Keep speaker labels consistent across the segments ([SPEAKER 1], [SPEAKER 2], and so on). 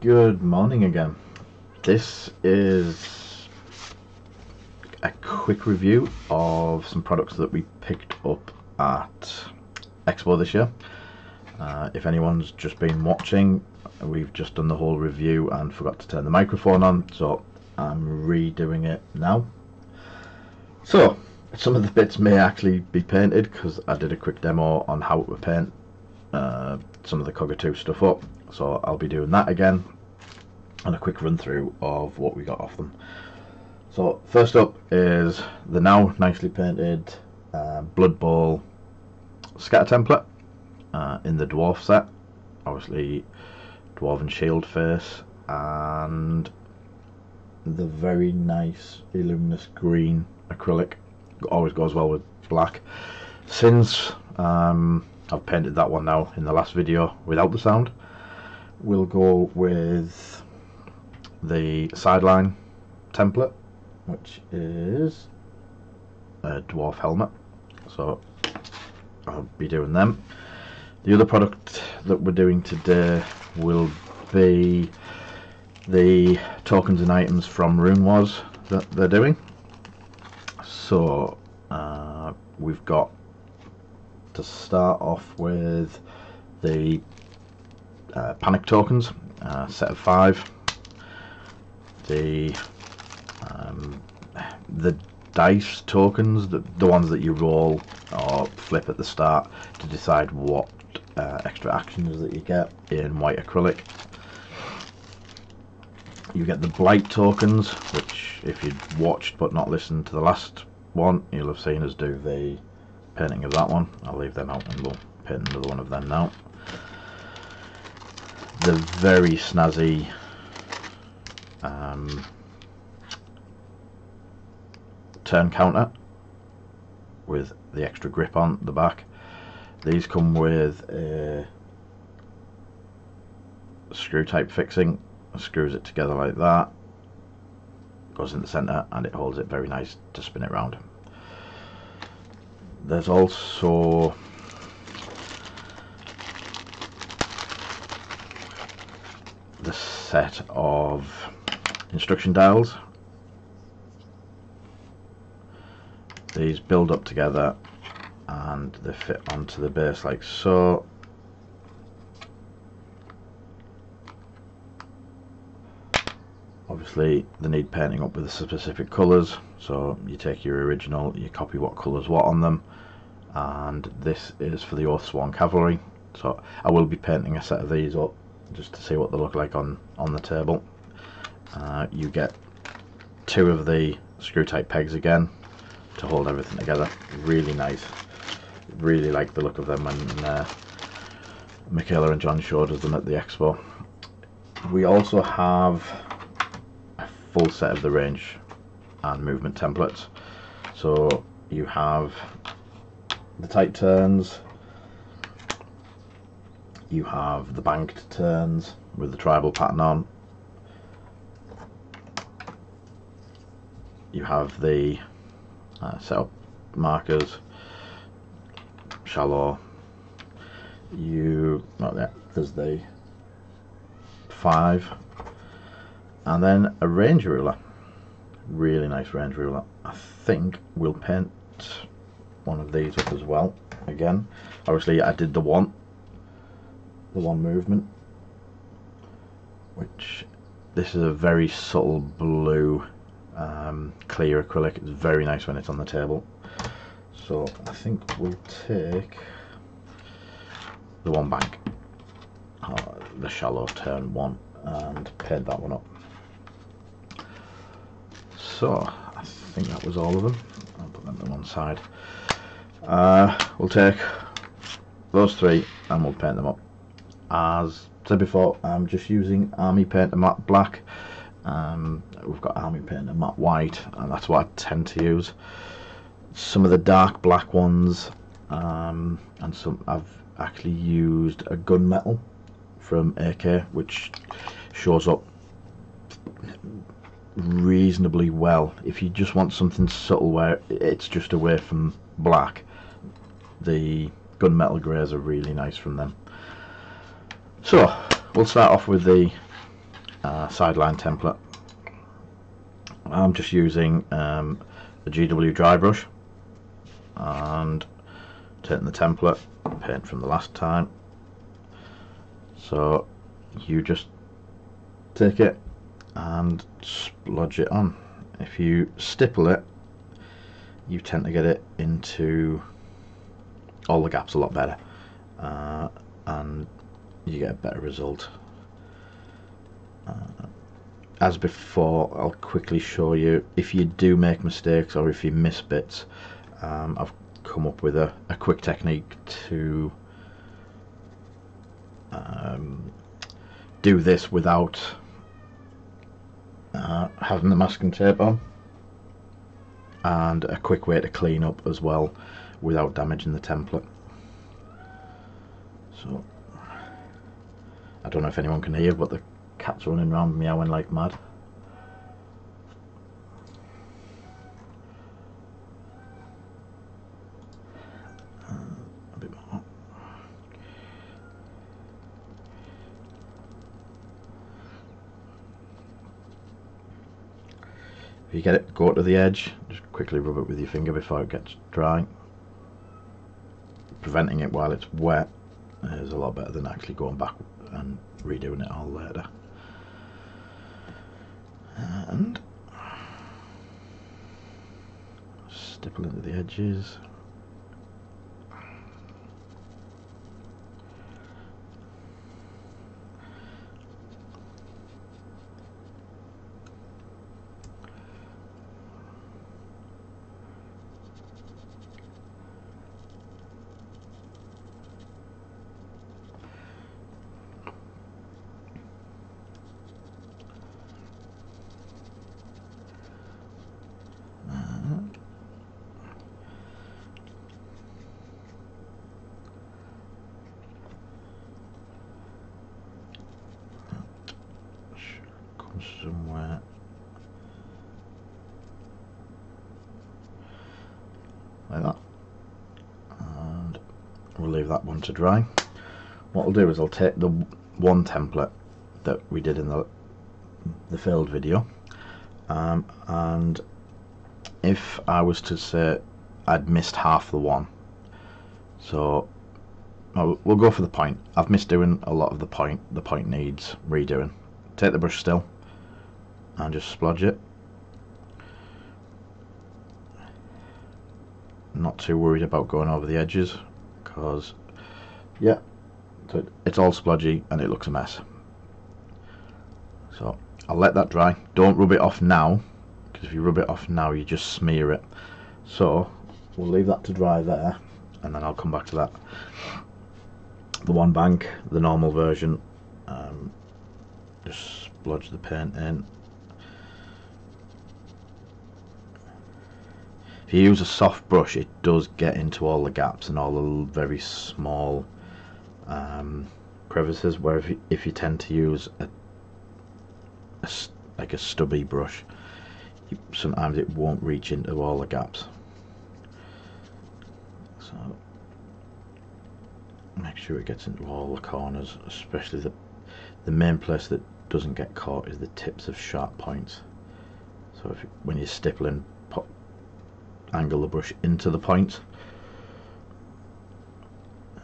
[SPEAKER 1] Good morning again. This is a quick review of some products that we picked up at Expo this year. If anyone's just been watching, we've just done the whole review and forgot to turn the microphone on, so I'm redoing it now. So some of the bits may actually be painted because I did a quick demo on how to paint some of the Cockatoo stuff up, so I'll be doing that again and a quick run through of what we got off them. So first up is the now nicely painted Blood Bowl scatter template in the dwarf set, obviously dwarven shield face, and the very nice luminous green acrylic. Always goes well with black. Since I've painted that one now in the last video without the sound, we'll go with the Sideline Template, which is a dwarf helmet, so I'll be doing them. The other product that we're doing today will be the tokens and items from Runewars that they're doing. So we've got to start off with the panic tokens, set of 5. The dice tokens, the ones that you roll or flip at the start to decide what extra actions that you get in white acrylic. You get the blight tokens, which if you'd watched but not listened to the last one, you'll have seen us do the painting of that one. I'll leave them out and we'll paint another one of them now. The very snazzy turn counter with the extra grip on the back. These come with a screw type fixing. Screws it together like that, goes in the center, and it holds it very nice to spin it round. There's also the set of instruction dials. These build up together and they fit onto the base like so. Obviously they need painting up with the specific colours, so you take your original, you copy what colours what on them, and this is for the Swan Cavalry, so I will be painting a set of these up just to see what they look like on the table. You get 2 of the screw type pegs again to hold everything together. Really nice, really like the look of them when Michaela and John showed us them at the expo. We also have full set of the range and movement templates, so you have the tight turns, you have the banked turns with the tribal pattern on, you have the setup markers, shallow, there's the 5, and then a range ruler. Really nice range ruler. I think we'll paint one of these up as well. Again, obviously I did the one movement, which this is a very subtle blue clear acrylic. It's very nice when it's on the table, so I think we'll take the one bank, the shallow turn one, and paint that one up. So I think that was all of them. I'll put them to one side. We'll take those 3 and we'll paint them up. As said before, I'm just using Army Painter matte black. We've got Army Painter matte white, and that's what I tend to use. Some of the dark black ones, and some I've actually used a gunmetal from AK, which shows up reasonably well. If you just want something subtle where it's just away from black, the gunmetal greys are really nice from them. So we'll start off with the Sideline Template. I'm just using the GW dry brush and taking the template, paint from the last time. So you just take it and splodge it on. If you stipple it, you tend to get it into all the gaps a lot better, and you get a better result. As before, I'll quickly show you if you do make mistakes or if you miss bits. I've come up with a quick technique to do this without having the masking tape on, and a quick way to clean up as well without damaging the template. So I don't know if anyone can hear, but the cat's running around meowing like mad. A bit more. If you get it, go to the edge, just quickly rub it with your finger before it gets dry. Preventing it while it's wet is a lot better than actually going back and redoing it all later. And stipple into the edges. Somewhere like that, and we'll leave that one to dry. What I'll do is I'll take the one template that we did in the failed video, and if I was to say I'd missed half the one, so we'll go for the point. I've missed doing a lot of the point. The point needs redoing. Take the brush still and just splodge it. Not too worried about going over the edges, because yeah, it's all splodgy and it looks a mess. So I'll let that dry. Don't rub it off now, because if you rub it off now you just smear it. So we'll leave that to dry there, and then I'll come back to that. The one bank, the normal version, just splodge the paint in. If you use a soft brush, it does get into all the gaps and all the very small crevices, where if you tend to use like a stubby brush, sometimes it won't reach into all the gaps. So make sure it gets into all the corners, especially the main place that doesn't get caught is the tips of sharp points. So when you're stippling, angle the brush into the point,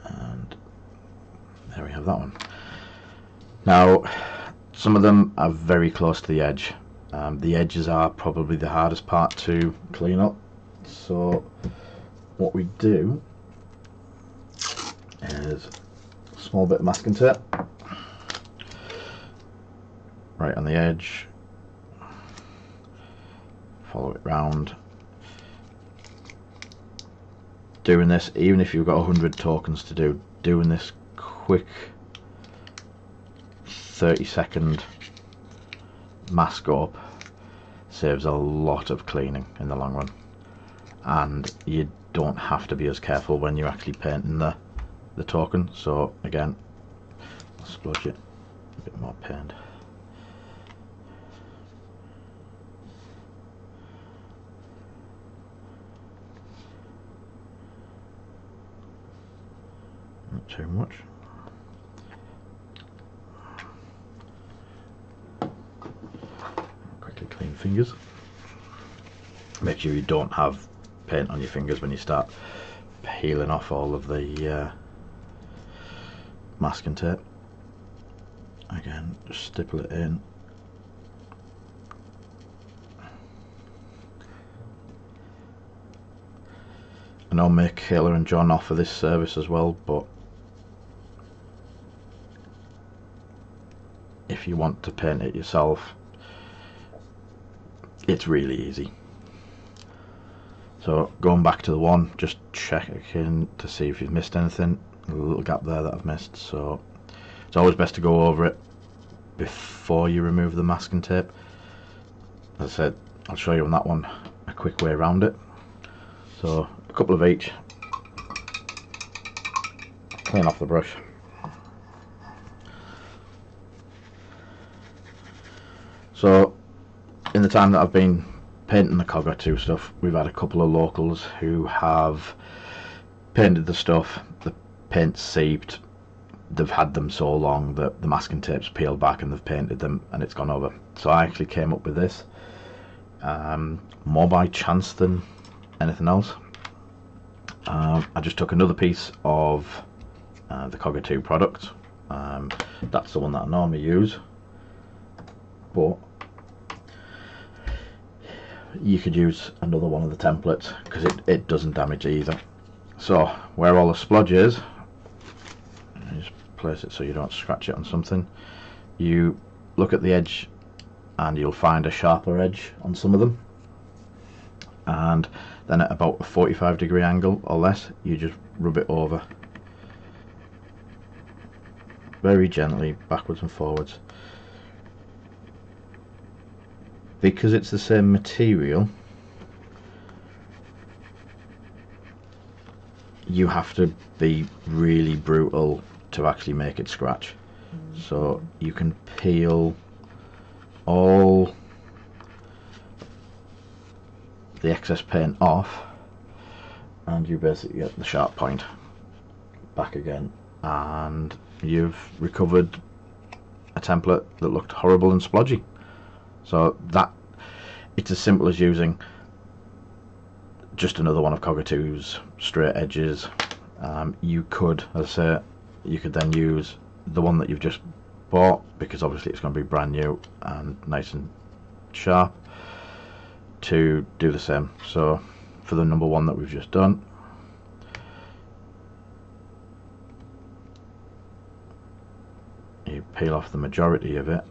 [SPEAKER 1] and there we have that one. Now some of them are very close to the edge. The edges are probably the hardest part to clean up, so what we do is a small bit of masking tape right on the edge, follow it round. Doing this, even if you've got 100 tokens to do, doing this quick 30-second mask up saves a lot of cleaning in the long run, and you don't have to be as careful when you're actually painting the token. So again, I'll splodge it a bit more paint. Not too much. fingers. Make sure you don't have paint on your fingers when you start peeling off all of the masking tape. Again, just stipple it in. I know Michaela and John offer this service as well, but if you want to paint it yourself, it's really easy. So going back to the one, just checking to see if you've missed anything. A little gap there that I've missed, so it's always best to go over it before you remove the masking tape. As I said, I'll show you on that one a quick way around it. So a couple of each. Clean off the brush. So in the time that I've been painting the COG2 stuff, we've had a couple of locals who have painted the stuff, the paint's seeped, they've had them so long that the masking tape's peeled back and they've painted them and it's gone over. So I actually came up with this, more by chance than anything else. I just took another piece of the COG2 product. That's the one that I normally use, but you could use another one of the templates because it doesn't damage either. So where all the splodge is, just place it so you don't scratch it on something. You look at the edge and you'll find a sharper edge on some of them, and then at about a 45-degree angle or less, you just rub it over very gently, backwards and forwards. Because it's the same material, you have to be really brutal to actually make it scratch. So you can peel all the excess paint off and you basically get the sharp point back again, and you've recovered a template that looked horrible and splodgy. So that, it's as simple as using just another one of COG2's straight edges. You could, as I say, you could then use the one that you've just bought, because obviously it's going to be brand new and nice and sharp, to do the same. So for the number one that we've just done, you peel off the majority of it,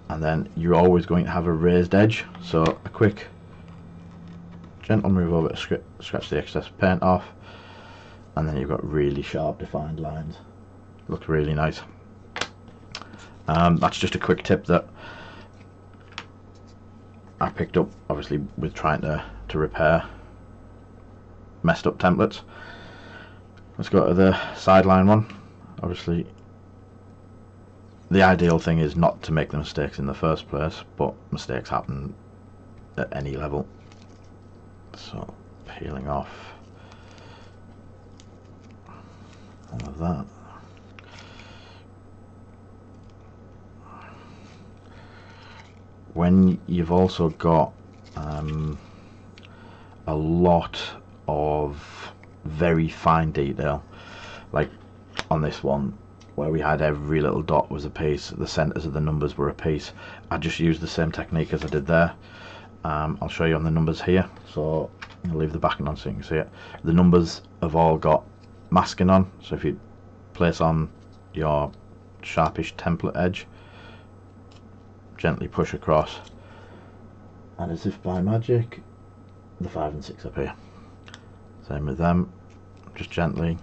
[SPEAKER 1] and then you're always going to have a raised edge, so a quick gentle move over to scratch the excess paint off, and then you've got really sharp defined lines. Looks really nice. That's just a quick tip that I picked up obviously with trying to repair messed up templates. Let's go to the sideline one. Obviously the ideal thing is not to make the mistakes in the first place, but mistakes happen at any level. So peeling off all of that. When you've also got a lot of very fine detail, like on this one where we had every little dot was a piece, the centers of the numbers were a piece, I just used the same technique as I did there. I'll show you on the numbers here, so I'll leave the backing on so you can see it. The numbers have all got masking on, so if you place on your sharpish template edge, gently push across, and as if by magic the 5 and 6 appear. Same with them, just gently,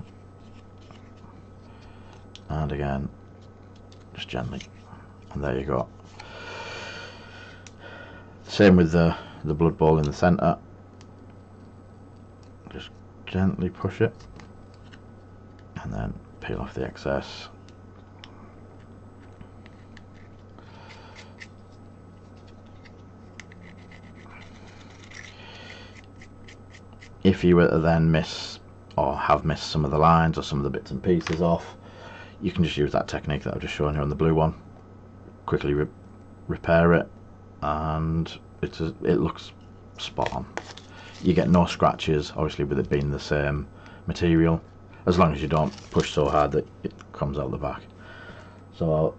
[SPEAKER 1] and again just gently, and there you go. Same with the blood bowl in the center, just gently push it and then peel off the excess. If you were to then miss or have missed some of the lines or some of the bits and pieces off, you can just use that technique that I've just shown you on the blue one. quickly repair it, and it looks spot on. You get no scratches, obviously, with it being the same material, as long as you don't push so hard that it comes out the back. So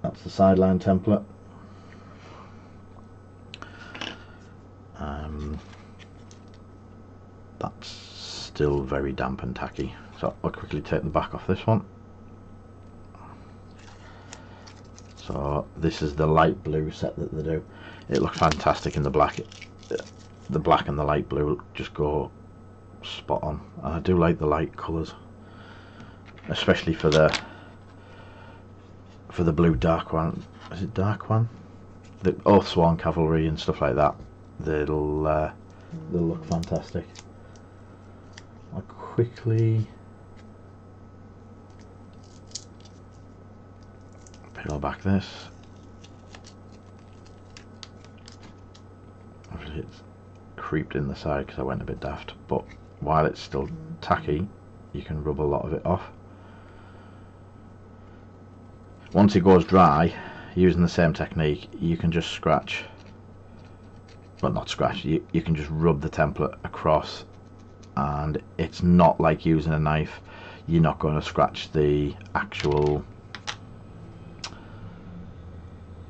[SPEAKER 1] that's the Sideline template. That's still very damp and tacky, so I'll quickly take the back off this one. So this is the light blue set that they do. It looks fantastic in the black. The black and the light blue just go spot on, and I do like the light colours, especially for the blue dark one. Is it dark one? The Swan Cavalry and stuff like that. They'll look fantastic. I'll quickly peel back this. Obviously it's creeped in the side because I went a bit daft, but while it's still tacky, you can rub a lot of it off. Once it goes dry, using the same technique, you can just scratch, well, not scratch, you can just rub the template across, and it's not like using a knife. You're not going to scratch the actual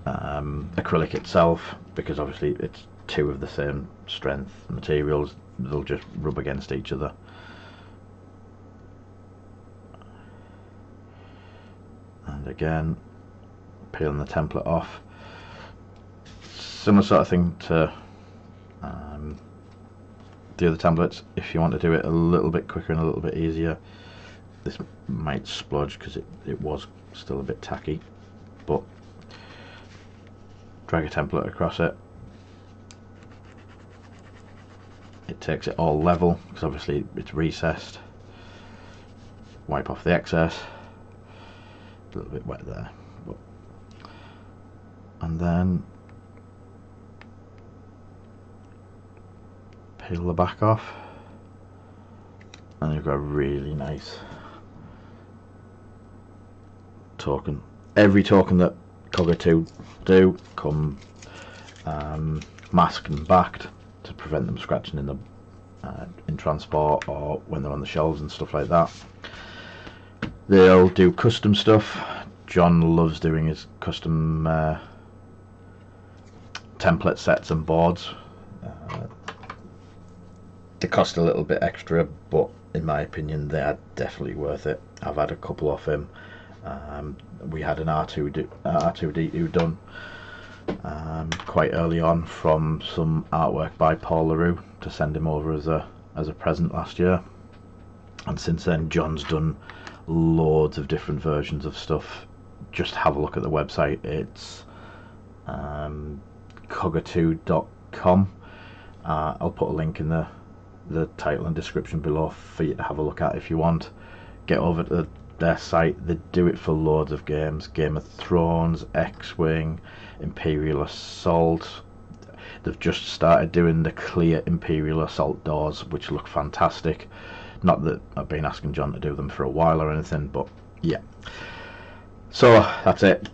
[SPEAKER 1] acrylic itself, because obviously it's two of the same strength materials. They'll just rub against each other. And again, peeling the template off. Similar sort of thing to the other templates. If you want to do it a little bit quicker and a little bit easier, this might splodge because it was still a bit tacky, but drag a template across it. It takes it all level because obviously it's recessed. Wipe off the excess. A little bit wet there, but, and then peel the back off, and you've got a really nice token. Every token that Cogger 2 do come masked and backed to prevent them scratching in the in transport or when they're on the shelves and stuff like that. They'll do custom stuff. John loves doing his custom template sets and boards. They cost a little bit extra, but in my opinion they are definitely worth it. I've had a couple off him. We had an R2D2 done quite early on from some artwork by Paul LaRue to send him over as a present last year, and since then John's done loads of different versions of stuff. Just have a look at the website. It's cogger2.com. I'll put a link in the title and description below for you to have a look at if you want. Get over to their site. They do it for loads of games: Game of Thrones, Xwing, Imperial Assault. They've just started doing the clear Imperial Assault doors, which look fantastic. Not that I've been asking John to do them for a while or anything, but yeah. So that's it.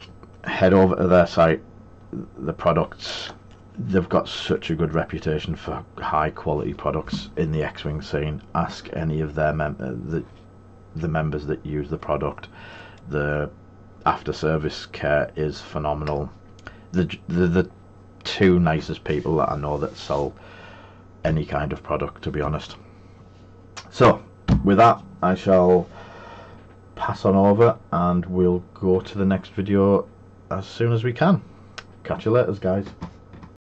[SPEAKER 1] Head over to their site. The products, they've got such a good reputation for high quality products in the Xwing scene. Ask any of their the members that use the product. The after service care is phenomenal. The two nicest people that I know that sell any kind of product, to be honest. So with that, I shall pass on over and we'll go to the next video as soon as we can. Catch you later, guys.